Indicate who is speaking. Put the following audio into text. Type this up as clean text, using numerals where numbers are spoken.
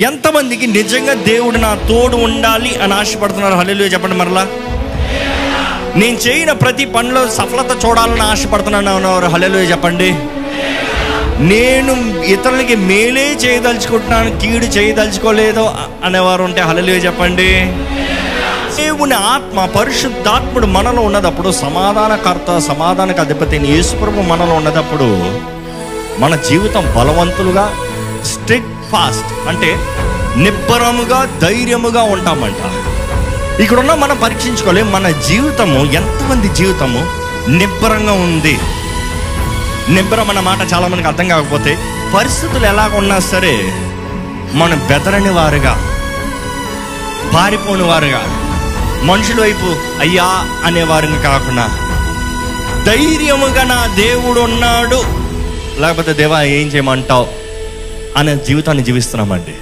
Speaker 1: ఎంతమందికి నిజంగా దేవుడు నా తోడు ఉండాలి అని ఆశపడుతున్నారు? హల్లెలూయా చెప్పండి మరలా. నేను చేయన ప్రతి పనిలో సఫలత చూడాలని ఆశపడుతున్నాను అన్నారు. హల్లెలూయా చెప్పండి. నేను ఇతరులకి మేలే చేయదలుచుకుంటున్నాను, కీడు చేయదలుచుకోలేదు అనేవారు ఉంటే హల్లెలూయా చెప్పండి. దేవుని ఆత్మ పరిశుద్ధాత్ముడు మనలో ఉన్నదప్పుడు, సమాధానకర్త సమాధానకు అధిపతి యేసుప్రభు మనలో ఉన్నదప్పుడు మన జీవితం బలవంతులుగా, స్ట్రిక్ట్ ఫాస్ట్ అంటే నిబ్బరముగా, ధైర్యముగా ఉంటామంట. ఇక్కడున్న మనం పరీక్షించుకోవాలి, మన జీవితము, ఎంతమంది జీవితము నిబ్బరంగా ఉంది. నిబ్బరం అన్న మాట చాలా మందికి అర్థం కాకపోతే, పరిస్థితులు ఎలాగ ఉన్నా సరే మనం బెదరని వారుగా, పారిపోని వారుగా, మనుషుల వైపు అయ్యా అనేవారిని కాకుండా ధైర్యముగా నా దేవుడు ఉన్నాడు, లేకపోతే దేవా ఏం చేయమంటావు అనే జీవితాన్ని జీవిస్తున్నామండి.